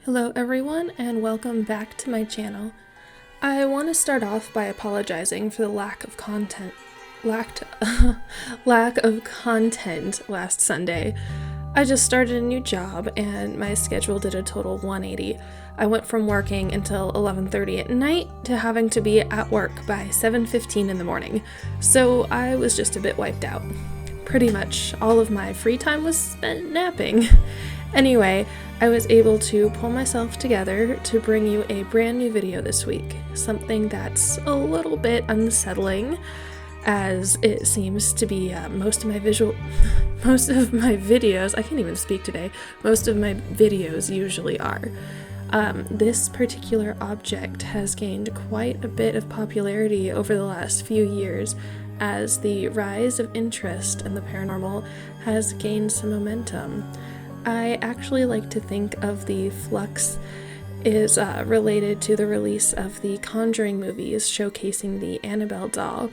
Hello everyone and welcome back to my channel. I want to start off by apologizing for the lack of content last Sunday. I just started a new job and my schedule did a total 180. I went from working until 11:30 at night to having to be at work by 7:15 in the morning, so I was just a bit wiped out. Pretty much all of my free time was spent napping. Anyway, I was able to pull myself together to bring you a brand new video this week, something that's a little bit unsettling, as it seems to be most of my videos, I can't even speak today, most of my videos usually are. This particular object has gained quite a bit of popularity over the last few years, as the rise of interest in the paranormal has gained some momentum. I actually like to think of the flux is related to the release of the Conjuring movies showcasing the Annabelle doll.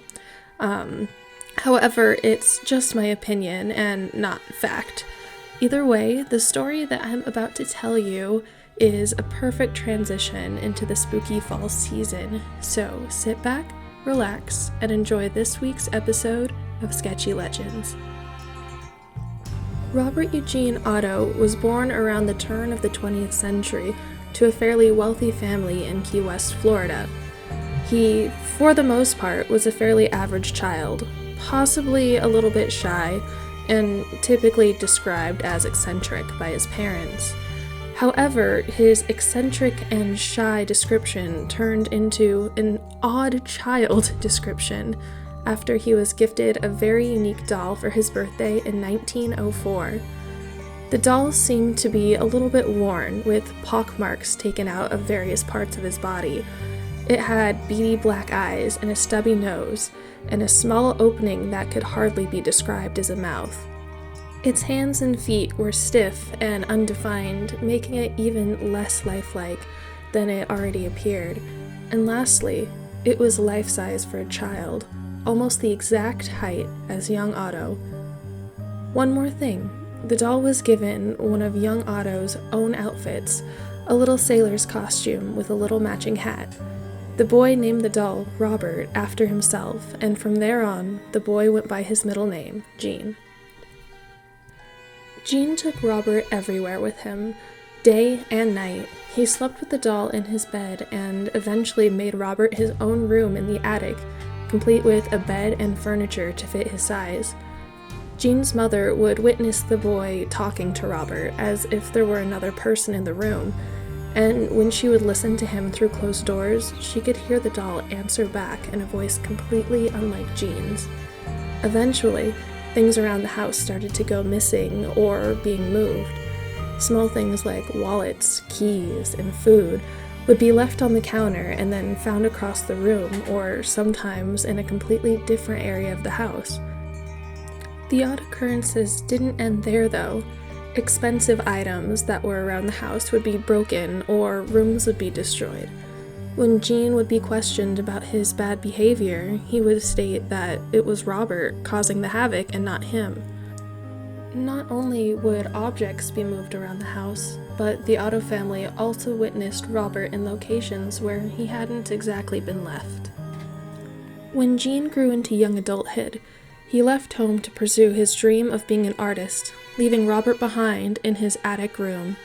However, it's just my opinion and not fact. Either way, the story that I'm about to tell you is a perfect transition into the spooky fall season, so sit back, relax, and enjoy this week's episode of Sketchy Legends. Robert Eugene Otto was born around the turn of the 20th century to a fairly wealthy family in Key West, Florida. He, for the most part, was a fairly average child, possibly a little bit shy, and typically described as eccentric by his parents. However, his eccentric and shy description turned into an odd child description after he was gifted a very unique doll for his birthday in 1904. The doll seemed to be a little bit worn, with pockmarks taken out of various parts of his body. It had beady black eyes and a stubby nose, and a small opening that could hardly be described as a mouth. Its hands and feet were stiff and undefined, making it even less lifelike than it already appeared. And lastly, it was life-size for a child, almost the exact height as young Otto. One more thing, the doll was given one of young Otto's own outfits, a little sailor's costume with a little matching hat. The boy named the doll Robert after himself, and from there on, the boy went by his middle name, Gene. Gene took Robert everywhere with him, day and night. He slept with the doll in his bed and eventually made Robert his own room in the attic, complete with a bed and furniture to fit his size. Gene's mother would witness the boy talking to Robert as if there were another person in the room, and when she would listen to him through closed doors, she could hear the doll answer back in a voice completely unlike Gene's. Eventually, things around the house started to go missing or being moved. Small things like wallets, keys, and food would be left on the counter and then found across the room, or sometimes in a completely different area of the house. The odd occurrences didn't end there, though. Expensive items that were around the house would be broken or rooms would be destroyed. When Gene would be questioned about his bad behavior, he would state that it was Robert causing the havoc and not him. Not only would objects be moved around the house, but the Otto family also witnessed Robert in locations where he hadn't exactly been left. When Gene grew into young adulthood, he left home to pursue his dream of being an artist, leaving Robert behind in his attic room.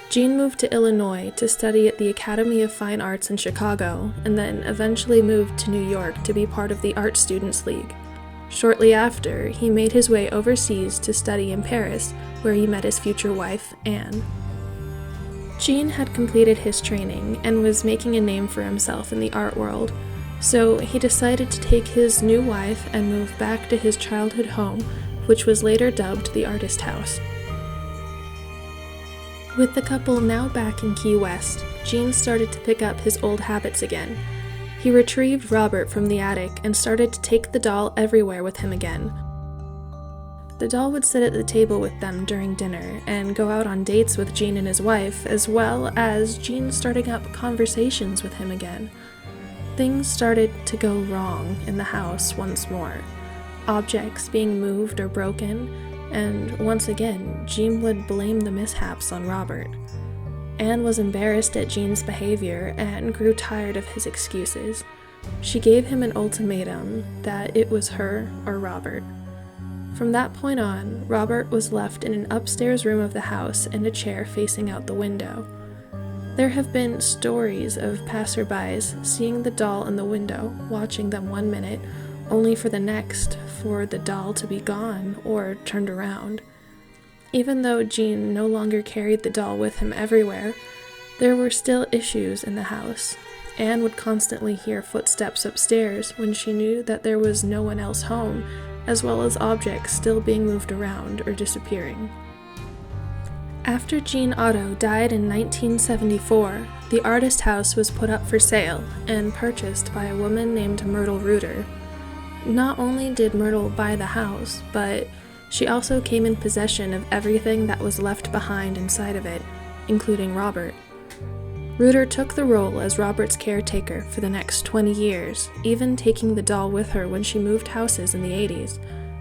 Gene moved to Illinois to study at the Academy of Fine Arts in Chicago, and then eventually moved to New York to be part of the Art Students League. Shortly after, he made his way overseas to study in Paris, where he met his future wife, Anne. Gene had completed his training and was making a name for himself in the art world, so he decided to take his new wife and move back to his childhood home, which was later dubbed the Artist House. With the couple now back in Key West, Gene started to pick up his old habits again. He retrieved Robert from the attic and started to take the doll everywhere with him again. The doll would sit at the table with them during dinner and go out on dates with Gene and his wife, as well as Gene starting up conversations with him again. Things started to go wrong in the house once more. Objects being moved or broken, and once again, Gene would blame the mishaps on Robert. Anne was embarrassed at Jean's behavior and grew tired of his excuses. She gave him an ultimatum that it was her or Robert. From that point on, Robert was left in an upstairs room of the house in a chair facing out the window. There have been stories of passerbys seeing the doll in the window, watching them 1 minute, only for the next for the doll to be gone or turned around. Even though Jean no longer carried the doll with him everywhere, there were still issues in the house. Anne would constantly hear footsteps upstairs when she knew that there was no one else home, as well as objects still being moved around or disappearing. After Jean Otto died in 1974, the artist house was put up for sale and purchased by a woman named Myrtle Reuter. Not only did Myrtle buy the house, but she also came in possession of everything that was left behind inside of it, including Robert. Reuter took the role as Robert's caretaker for the next 20 years, even taking the doll with her when she moved houses in the 80s.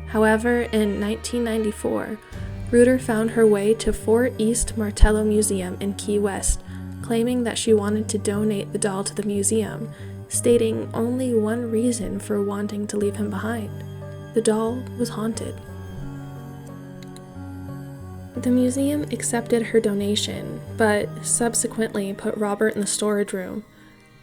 However, in 1994, Reuter found her way to 4 East Martello Museum in Key West, claiming that she wanted to donate the doll to the museum, stating only one reason for wanting to leave him behind. The doll was haunted. The museum accepted her donation, but subsequently put Robert in the storage room.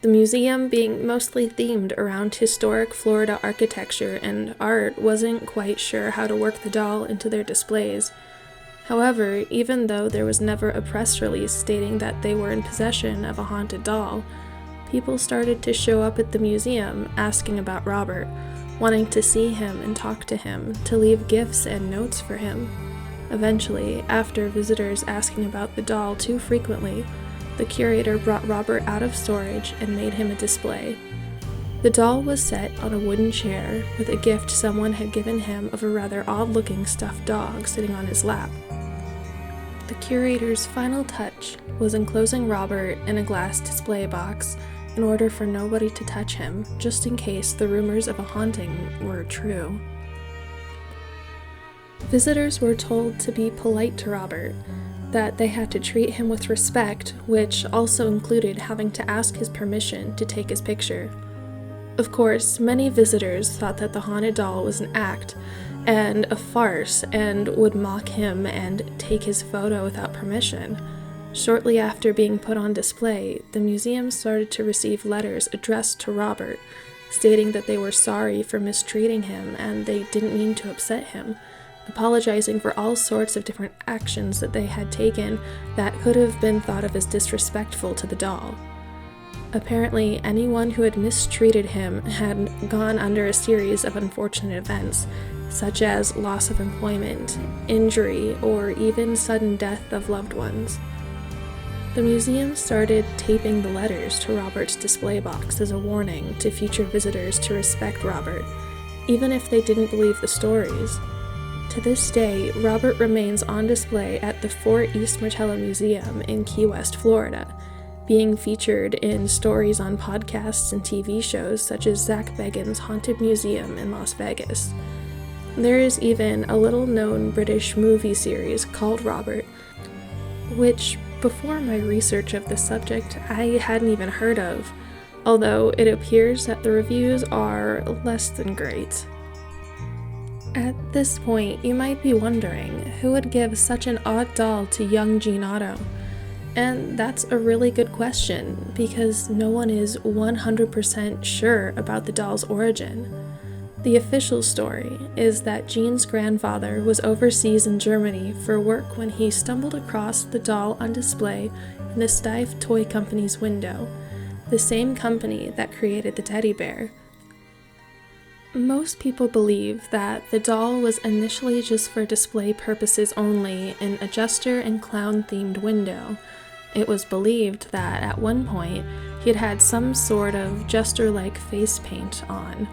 The museum, being mostly themed around historic Florida architecture and art, wasn't quite sure how to work the doll into their displays. However, even though there was never a press release stating that they were in possession of a haunted doll, people started to show up at the museum asking about Robert, wanting to see him and talk to him, to leave gifts and notes for him. Eventually, after visitors asking about the doll too frequently, the curator brought Robert out of storage and made him a display. The doll was set on a wooden chair with a gift someone had given him of a rather odd-looking stuffed dog sitting on his lap. The curator's final touch was enclosing Robert in a glass display box in order for nobody to touch him, just in case the rumors of a haunting were true. Visitors were told to be polite to Robert, that they had to treat him with respect, which also included having to ask his permission to take his picture. Of course, many visitors thought that the haunted doll was an act and a farce and would mock him and take his photo without permission. Shortly after being put on display, the museum started to receive letters addressed to Robert, stating that they were sorry for mistreating him and they didn't mean to upset him, apologizing for all sorts of different actions that they had taken that could have been thought of as disrespectful to the doll. Apparently, anyone who had mistreated him had gone under a series of unfortunate events, such as loss of employment, injury, or even sudden death of loved ones. The museum started taping the letters to Robert's display box as a warning to future visitors to respect Robert, even if they didn't believe the stories. To this day, Robert remains on display at the 4 East Martello Museum in Key West, Florida, being featured in stories on podcasts and TV shows such as Zach Bagans' Haunted Museum in Las Vegas. There is even a little-known British movie series called Robert, which, before my research of the subject, I hadn't even heard of, although it appears that the reviews are less than great. At this point, you might be wondering, who would give such an odd doll to young Jean Otto? And that's a really good question, because no one is 100% sure about the doll's origin. The official story is that Jean's grandfather was overseas in Germany for work when he stumbled across the doll on display in the Steiff Toy Company's window, the same company that created the teddy bear. Most people believe that the doll was initially just for display purposes only in a jester and clown-themed window. It was believed that at one point he had had some sort of jester-like face paint on.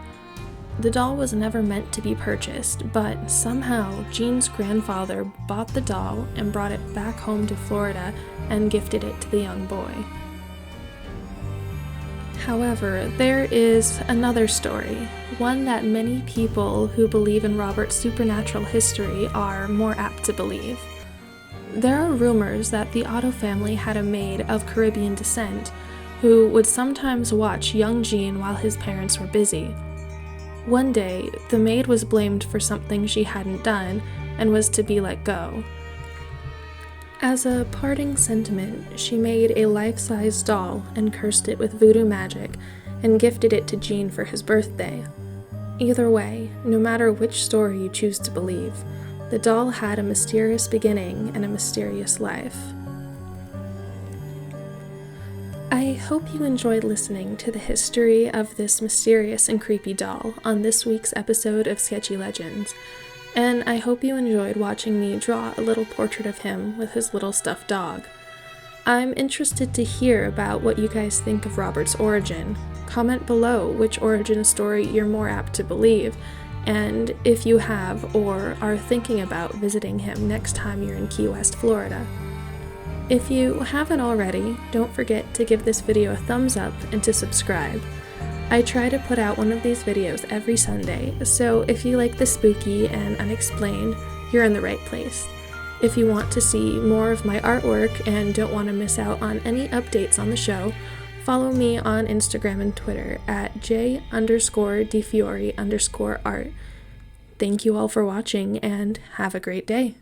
The doll was never meant to be purchased, but somehow Jean's grandfather bought the doll and brought it back home to Florida and gifted it to the young boy. However, there is another story, one that many people who believe in Robert's supernatural history are more apt to believe. There are rumors that the Otto family had a maid of Caribbean descent who would sometimes watch young Jean while his parents were busy. One day, the maid was blamed for something she hadn't done and was to be let go. As a parting sentiment, she made a life-size doll and cursed it with voodoo magic and gifted it to Jean for his birthday. Either way, no matter which story you choose to believe, the doll had a mysterious beginning and a mysterious life. I hope you enjoyed listening to the history of this mysterious and creepy doll on this week's episode of Sketchy Legends, and I hope you enjoyed watching me draw a little portrait of him with his little stuffed dog. I'm interested to hear about what you guys think of Robert's origin. Comment below which origin story you're more apt to believe, and if you have or are thinking about visiting him next time you're in Key West, Florida. If you haven't already, don't forget to give this video a thumbs up and to subscribe. I try to put out one of these videos every Sunday, so if you like the spooky and unexplained, you're in the right place. If you want to see more of my artwork and don't want to miss out on any updates on the show, follow me on Instagram and Twitter at j_dfiore_art. Thank you all for watching and have a great day.